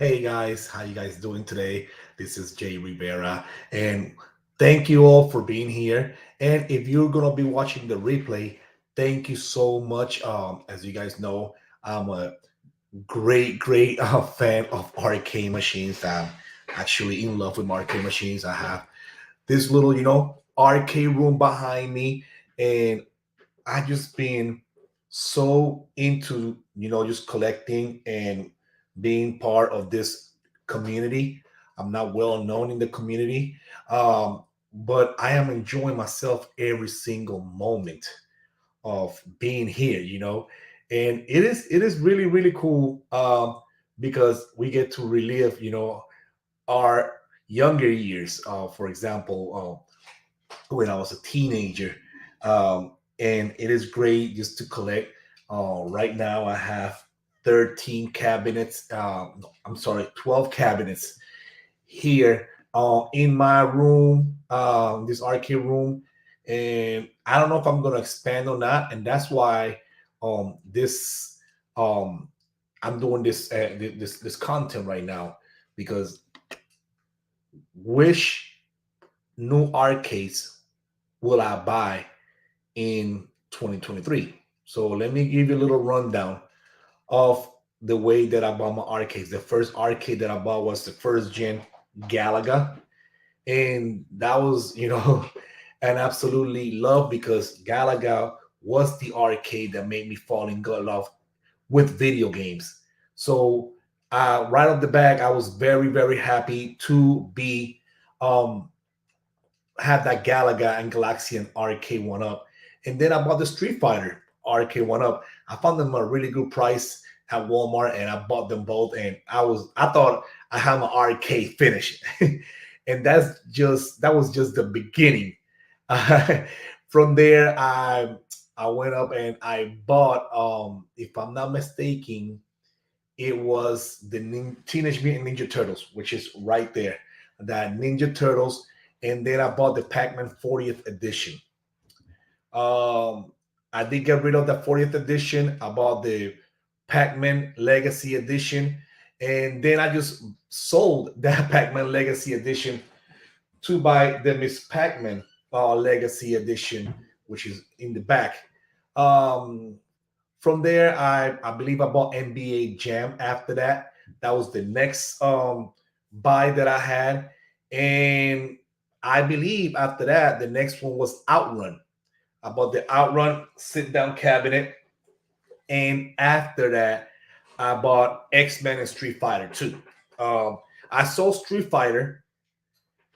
Hey guys, how you guys doing today? This is Jay Rivera, and thank you all for being here. And if you're gonna be watching the replay, thank you so much. As you guys know, I'm a great fan of arcade machines. I'm actually in love with arcade machines. I have this little, arcade room behind me, and I just been so into just collecting and being part of this community. I'm not well known in the community, but I am enjoying myself every single moment of being here. And it is really cool, because we get to relive our younger years. For example, when I was a teenager. And it is great just to collect. Right now, I have 13 cabinets. No, I'm sorry, 12 cabinets here in my room, this arcade room. And I don't know if I'm going to expand on that. And that's why this um, I'm doing this content right now, because which new arcades will I buy in 2023. So let me give you a little rundown of the way that I bought my arcades. The first arcade that I bought was the first gen Galaga. And that was, an absolutely love, because Galaga was the arcade that made me fall in love with video games. So right off the bat, I was very happy to be um, have that Galaga and Galaxian arcade one up. And then I bought the Street Fighter arcade one up. I found them at a really good price at Walmart, and I bought them both. And I thought I had my arcade finished. And that was just the beginning. From there, I went up and I bought, if I'm not mistaken, it was the Teenage Mutant Ninja Turtles, which is right there, that Ninja Turtles. And then I bought the Pac-Man 40th edition. Um, I did get rid of the 40th edition. I bought the Pac-Man Legacy edition, and then I just sold that Pac-Man Legacy edition to buy the Miss Pac-Man Legacy edition, which is in the back. Um, from there, I believe I bought NBA Jam after that. That was the next buy that I had. And I believe after that, the next one was Outrun. I bought the Outrun sit down cabinet. And after that, I bought X-Men and Street Fighter 2. I sold Street Fighter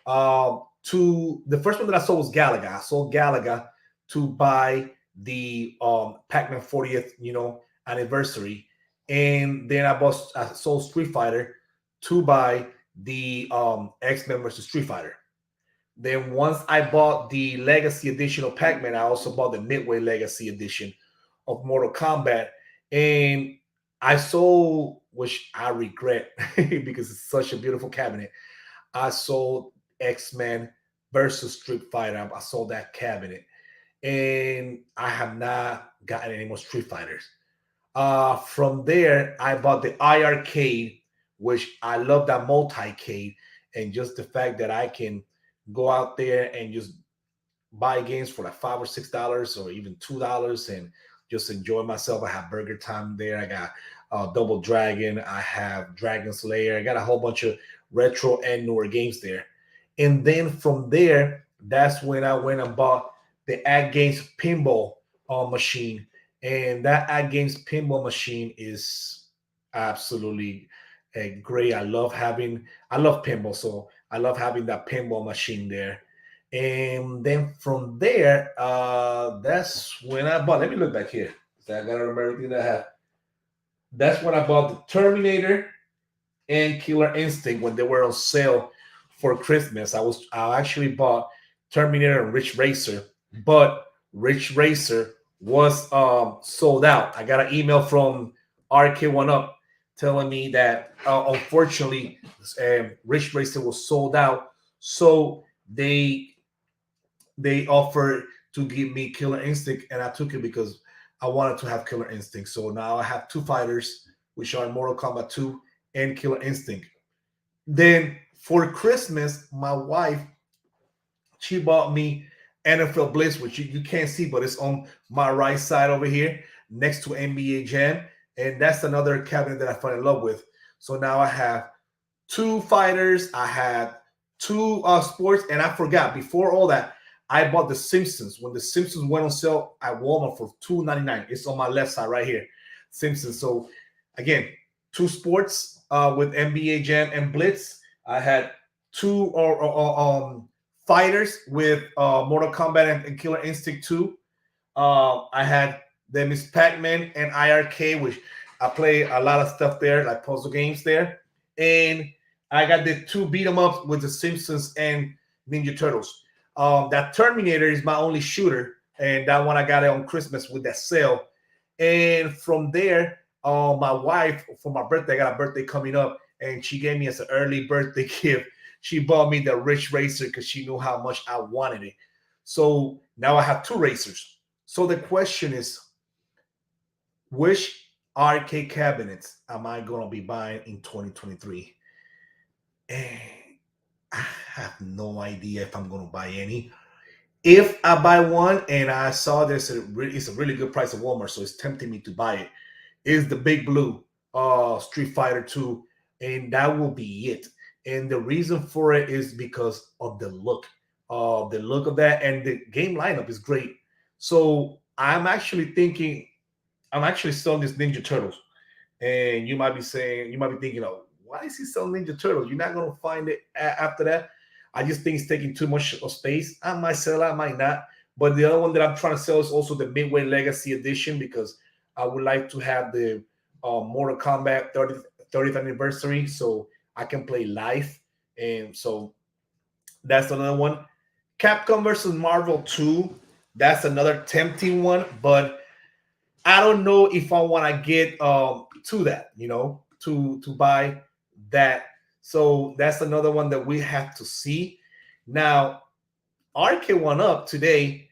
to the first one that I sold was Galaga. I sold Galaga to buy the Pac-Man 40th, anniversary. And then I sold Street Fighter to buy the X-Men versus Street Fighter. Then once I bought the Legacy Edition of Pac-Man, I also bought the Midway Legacy Edition of Mortal Kombat. And I sold, which I regret because it's such a beautiful cabinet, I sold X-Men versus Street Fighter. I sold that cabinet. And I have not gotten any more Street Fighters. From there, I bought the iArcade, which I love that multi-cade, and just the fact that I can go out there and just buy games for like $5 or $6 or even $2 and just enjoy myself. I have Burger Time there. I got Double Dragon. I have Dragon Slayer. I got a whole bunch of retro and newer games there. And then from there, that's when I went and bought the Ad Games pinball machine. And that Ad Games pinball machine is absolutely great. I love pinball, so I love having that pinball machine there. And then from there, that's when I bought. Let me look back here. So I gotta remember everything that I have. That's when I bought the Terminator and Killer Instinct when they were on sale for Christmas. I actually bought Terminator and Ridge Racer, but Ridge Racer was sold out. I got an email from Arcade One Up telling me that unfortunately Ridge Racer was sold out. So they offered to give me Killer Instinct, and I took it because I wanted to have Killer Instinct. So now I have two fighters, which are Mortal Kombat 2 and Killer Instinct. Then for Christmas, my wife, she bought me NFL Blitz, which you can't see, but it's on my right side over here next to NBA Jam. And that's another cabinet that I fell in love with. So now I have two fighters, I have two sports, and I forgot before all that, I bought The Simpsons when The Simpsons went on sale at Walmart for $2.99. It's on my left side right here, Simpsons. So again, two sports with NBA Jam and Blitz. I had two fighters with Mortal Kombat and Killer Instinct 2. I had the Miss Pac-Man and IRK, which I play a lot of stuff there, like puzzle games there. And I got the two beat 'em ups with the Simpsons and Ninja Turtles. That Terminator is my only shooter, and that one I got it on Christmas with that sale. And from there, my wife, for my birthday, I got a birthday coming up, and she gave me as an early birthday gift. She bought me the Ridge Racer because she knew how much I wanted it. So now I have two racers. So the question is, which arcade cabinets am I going to be buying in 2023? And I have no idea if I'm going to buy any. If I buy one and I saw it's a really good price at Walmart, so it's tempting me to buy it, is the Big Blue Street Fighter 2, and that will be it. And the reason for it is because of the look. The look of that, and the game lineup is great. So I'm actually selling this Ninja Turtles. And you might be thinking, oh, why is he selling Ninja Turtles? You're not going to find it after that. I just think it's taking too much of space. I might sell it, I might not. But the other one that I'm trying to sell is also the Midway Legacy Edition, because I would like to have the Mortal Kombat 30th anniversary so I can play live. And so that's another one. Capcom versus Marvel 2, that's another tempting one, but I don't know if I want to get to that, to buy that. So that's another one that we have to see. Now, RK1UP today,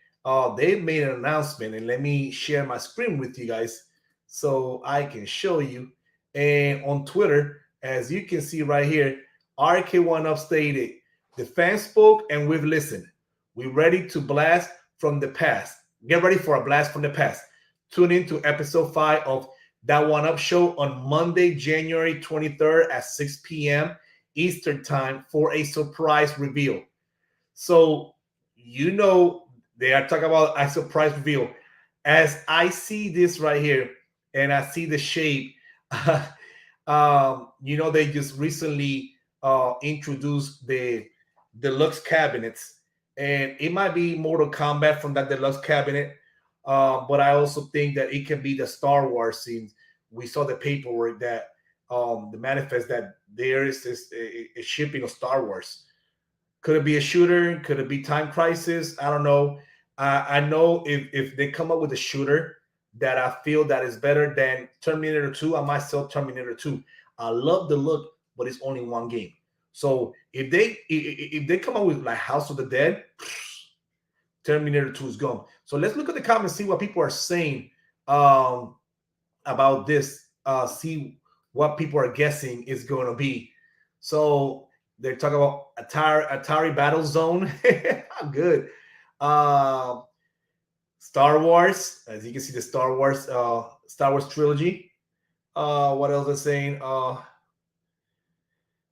they made an announcement, and let me share my screen with you guys so I can show you. And on Twitter, as you can see right here, RK1UP stated, the fans spoke and we've listened. We're ready to blast from the past. Get ready for a blast from the past. Tune in to episode 5 of That One Up Show on Monday, January 23rd at 6 p.m. Eastern Time for a surprise reveal. So, they are talking about a surprise reveal. As I see this right here, and I see the shape, they just recently introduced the deluxe cabinets, and it might be Mortal Kombat from that deluxe cabinet. But I also think that it can be the Star Wars scenes. We saw the paperwork that the manifest that there is a shipping of Star Wars. Could it be a shooter? Could it be Time Crisis? I don't know. I know if they come up with a shooter that I feel that is better than Terminator 2, I might sell Terminator 2. I love the look, but it's only one game. So if they come up with like House of the Dead, Terminator 2 is gone. So let's look at the comments, see what people are saying about this. See what people are guessing is going to be. So they're talking about Atari Battlezone. Good. Star Wars, as you can see, the Star Wars trilogy. What else are saying?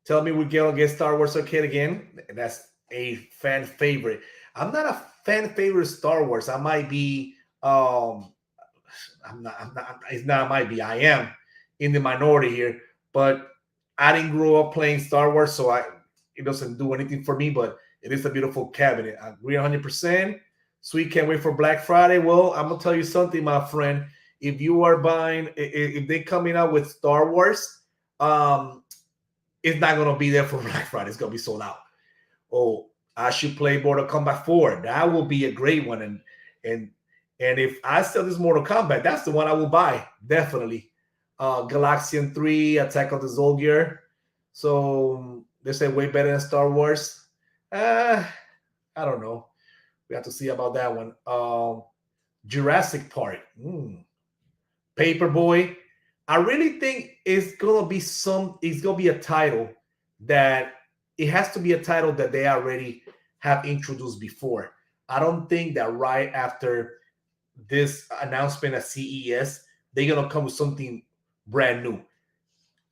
Tell me we get Star Wars Arcade again. That's a fan favorite. I'm not a fan favorite of Star Wars. I might be. I'm not. It's not. I might be. I am in the minority here, but I didn't grow up playing Star Wars, so it doesn't do anything for me. But it is a beautiful cabinet. I agree 100%. Sweet, can't wait for Black Friday. Well, I'm gonna tell you something, my friend. If you are buying, if they're coming out with Star Wars, it's not gonna be there for Black Friday. It's gonna be sold out. Oh, I should play Mortal Kombat 4. That will be a great one. And if I sell this Mortal Kombat, that's the one I will buy. Definitely. Galaxian 3, Attack of the Zolgyr. So they say way better than Star Wars. I don't know. We have to see about that one. Jurassic Park. Paperboy. I really think it's gonna be it's gonna be a title that it has to be a title that they already have introduced before. I don't think that right after this announcement at CES, they're gonna come with something brand new.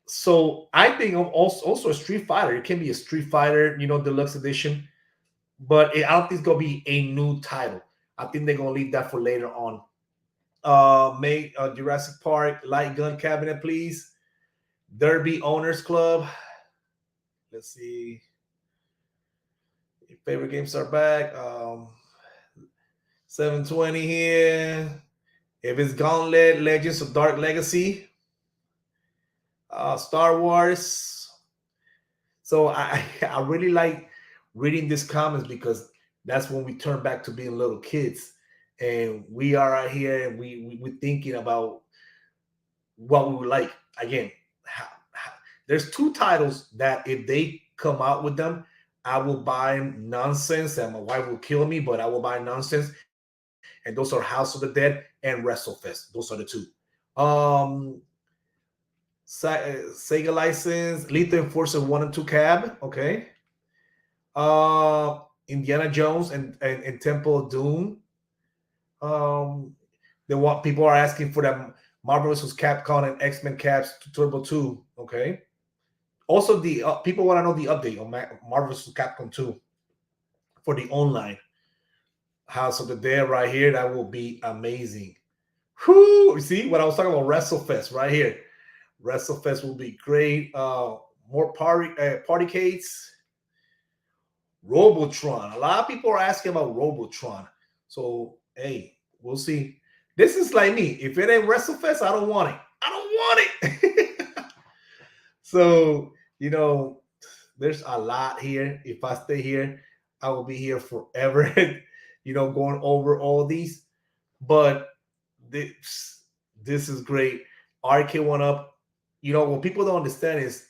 So I think also a Street Fighter. It can be a Street Fighter, deluxe edition, but I don't think it's gonna be a new title. I think they're gonna leave that for later on. Make Jurassic Park light gun cabinet, please. Derby Owners Club. Let's see. Your favorite games are back. 720 here. If it's Gauntlet, Legends of Dark Legacy, Star Wars. So I I really like reading these comments because that's when we turn back to being little kids, and we are out here and we're thinking about what we would like. Again, there's two titles that if they come out with them, I will buy nonsense, and my wife will kill me, but I will buy nonsense. And those are House of the Dead and WrestleFest. Those are the two. Um, Sega license, Lethal Enforcer 1 and 2 cab. Okay. Indiana Jones and Temple of Doom. They want people are asking for them Marvel vs. Capcom and X-Men Caps Turbo 2. Okay. Also, the people want to know the update on Marvel vs. Capcom 2 for the online. House of the Dead right here. That will be amazing. Whoo! See what I was talking about? WrestleFest right here. WrestleFest will be great. More partycades. Robotron. A lot of people are asking about Robotron. So hey, we'll see. This is like me. If it ain't WrestleFest, I don't want it. I don't want it. So there's a lot here. If I stay here, I will be here forever. Going over all these. But this is great. Arcade One Up. What people don't understand is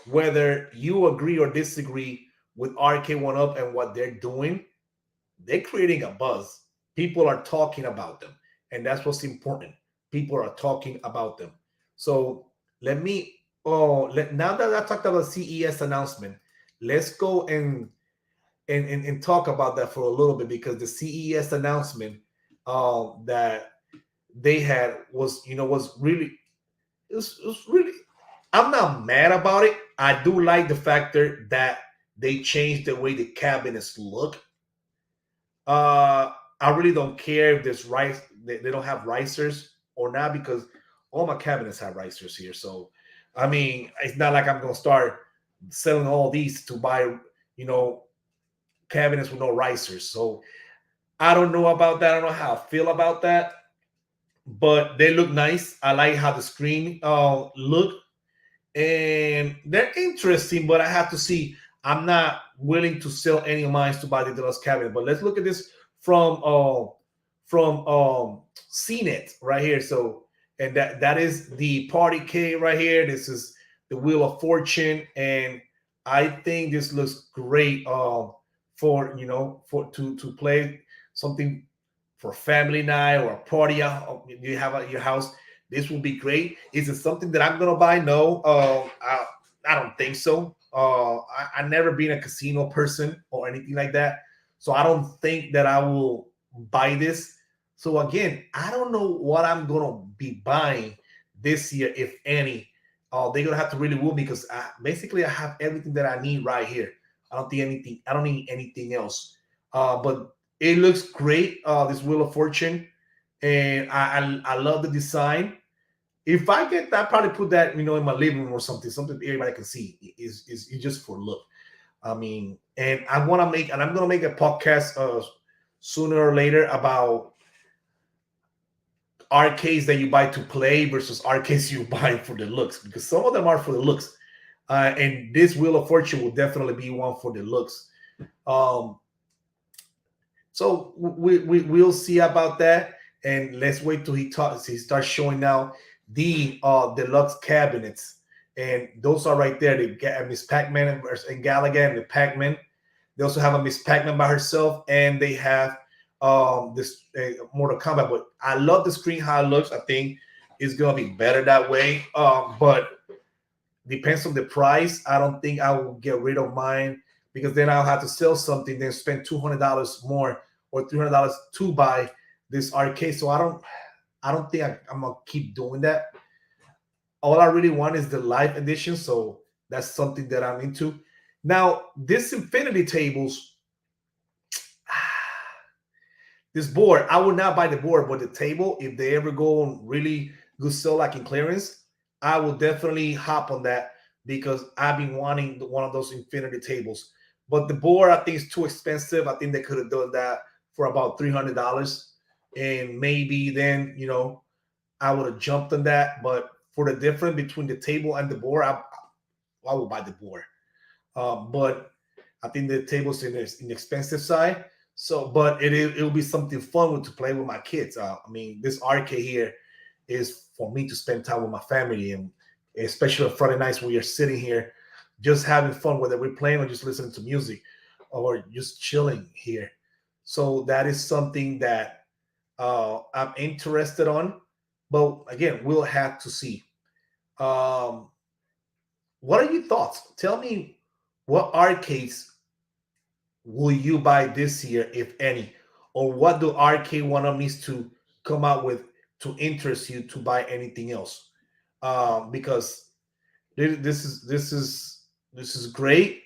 whether you agree or disagree with Arcade One Up and what they're doing, they're creating a buzz. People are talking about them, and that's what's important. People are talking about them. So let me. Now that I talked about CES announcement, let's go and talk about that for a little bit, because the CES announcement that they had was really it was really. I'm not mad about it. I do like the factor that they changed the way the cabinets look. I really don't care if there's rice. They don't have risers or not, because all my cabinets have risers here. So, I mean, it's not like I'm gonna start selling all these to buy, cabinets with no risers. So I don't know about that. I don't know how I feel about that, but they look nice. I like how the screen look, and they're interesting. But I have to see. I'm not willing to sell any of mine to buy the deluxe cabinet. But let's look at this from CNET right here. So, and that is the party K right here. This is the Wheel of Fortune, and I think this looks great for to play something for family night or a party you have at your house. This will be great. Is it something that I'm gonna buy? No, I don't think so. I never been a casino person or anything like that, so I don't think that I will buy this. So again, I don't know what I'm gonna be buying this year, if any. They're gonna have to really woo me, because basically I have everything that I need right here. I don't need anything else. But it looks great. This Wheel of Fortune, and I love the design. If I get that, probably put that in my living room or something everybody can see. Is just for look. I mean, and I'm gonna make a podcast sooner or later about arcades that you buy to play versus arcades you buy for the looks, because some of them are for the looks, and this Wheel of Fortune will definitely be one for the looks. So we'll see about that, and let's wait till he starts showing now the deluxe cabinets, and those are right there. They get Miss Pac-Man and Galaga and the Pac-Man. They also have a Miss Pac-Man by herself, and they have this Mortal Kombat. But I love the screen how it looks. I think it's gonna be better that way. But depends on the price. I don't think I will get rid of mine because then I'll have to sell something, then spend $200 more or $300 to buy this arcade. So I don't think I'm gonna keep doing that. All I really want is the live edition, so that's something that I'm into. Now, this infinity tables, this board, I would not buy the board, but the table, if they ever go on really good sale like in clearance, I will definitely hop on that because I've been wanting one of those infinity tables. But the board, I think, is too expensive. I think they could have done that for about $300, and maybe then I would have jumped on that. But for the difference between the table and the board, I will buy the board. But I think the table's in the expensive side. So, but it'll be something fun to play with my kids. I mean, this arcade here is for me to spend time with my family, and especially on Friday nights when you're sitting here, just having fun, whether we're playing or just listening to music or just chilling here. So that is something that I'm interested on. But again, we'll have to see. Um, what are your thoughts? Tell me what arcades will you buy this year, if any? Or what do Arcade One Up needs to come out with to interest you to buy anything else? Because this is great.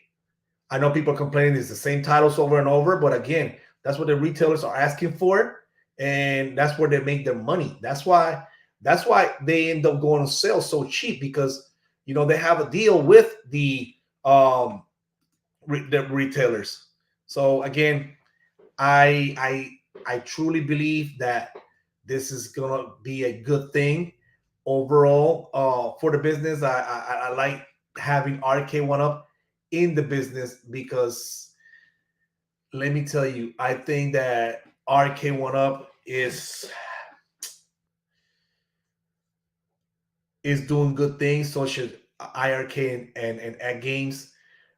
I know people complaining it's the same titles over and over, but again, that's what the retailers are asking for, and that's where they make their money. That's why they end up going on sale so cheap because they have a deal with um the retailers. So again, I I truly believe that this is gonna be a good thing overall for the business. I like having RK One Up in the business because let me tell you, I think that RK One Up is doing good things. So should IRK and Egg Games.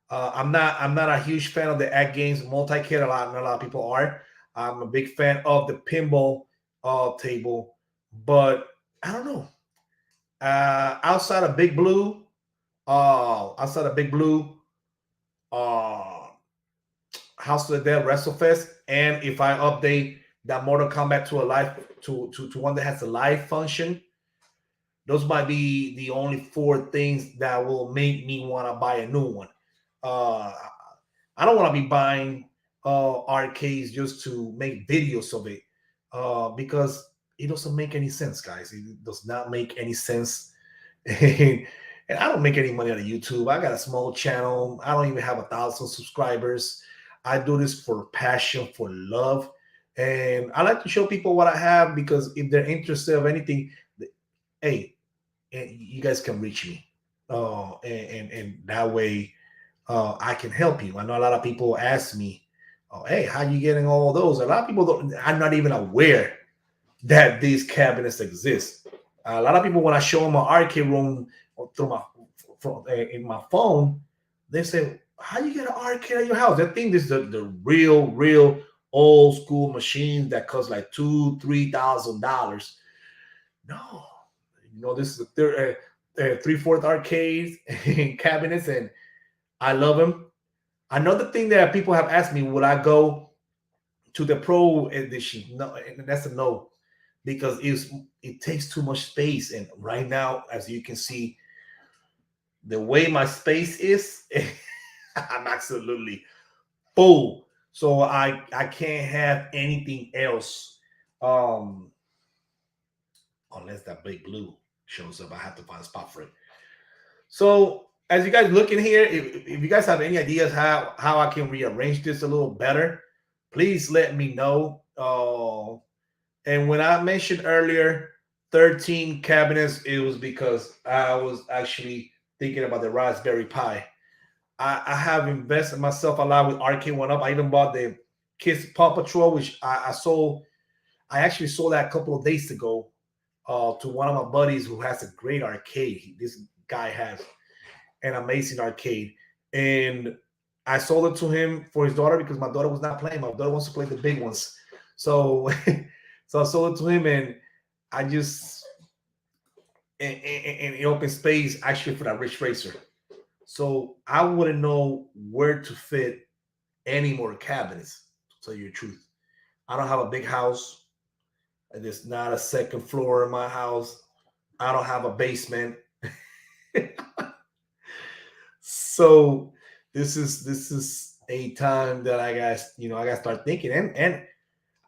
I'm not a huge fan of the Egg Games multi-kit. A lot of people are. I'm a big fan of the pinball table, but I don't know. Outside of Big Blue, outside of Big Blue, uh, House of the Dead, WrestleFest, and if I update that Mortal Kombat to a live to one that has a live function, those might be the only four things that will make me want to buy a new one. Uh, I don't want to be buying arcades just to make videos of it because it doesn't make any sense, guys. It does not make any sense. And I don't make any money on YouTube. I got a small channel. I don't even have 1,000 subscribers. I do this for passion, for love. And I like to show people what I have because if they're interested of anything, hey, and you guys can reach me. And that way I can help you. I know a lot of people ask me, "Oh, hey, how you getting all those?" A lot of people don't. I'm not even aware that these cabinets exist. A lot of people, when I show them my arcade room through in my phone, they say, "How you get an arcade at your house?" They think this is the real old school machine that costs like $2,000-3,000. No, this is a three-fourth arcades and cabinets, and I love them. Another thing that people have asked me, would I go to the Pro edition? No, and that's a no, because it takes too much space. And right now, as you can see, the way my space is, I'm absolutely full. So I can't have anything else. Unless that Big Blue shows up, I have to find a spot for it. So as you guys look in here, if you guys have any ideas how I can rearrange this a little better, please let me know. And when I mentioned earlier 13 cabinets, it was because I was actually thinking about the Raspberry Pi. I have invested myself a lot with Arcade One Up. I even bought the Kids Paw Patrol, which I sold. I actually sold that a couple of days ago to one of my buddies who has a great arcade. This guy has an amazing arcade, and I sold it to him for his daughter because my daughter was not playing. My daughter wants to play the big ones, so so I sold it to him, and I just in open space actually for that Ridge Racer. So I wouldn't know where to fit any more cabinets, to tell you the truth. I don't have a big house. There's not a second floor in my house. I don't have a basement. So this is a time that I guess I gotta start thinking, and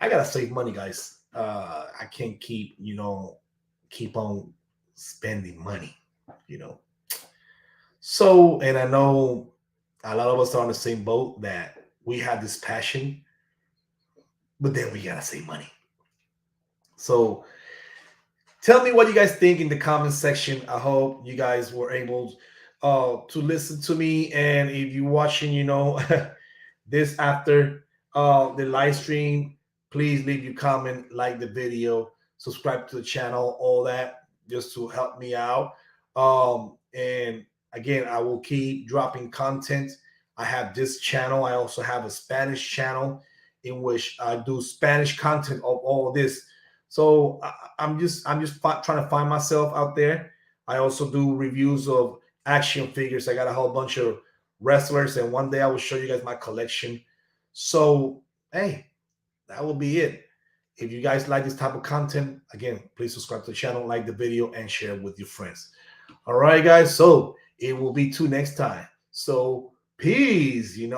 I gotta save money, guys. I can't keep on spending money, you know. So, and I know a lot of us are on the same boat that we have this passion, but then we gotta save money. So, tell me what you guys think in the comment section. I hope you guys were able to listen to me, and if you're watching, this after the live stream, please leave your comment, like the video, subscribe to the channel, all that, just to help me out. And again, I will keep dropping content. I have this channel. I also have a Spanish channel in which I do Spanish content of all this. So I'm just trying to find myself out there. I also do reviews of action figures. I got a whole bunch of wrestlers, and one day I will show you guys my collection. So, hey, that will be it. If you guys like this type of content, again, please subscribe to the channel, like the video, and share with your friends. All right, guys. So it will be till next time. So peace.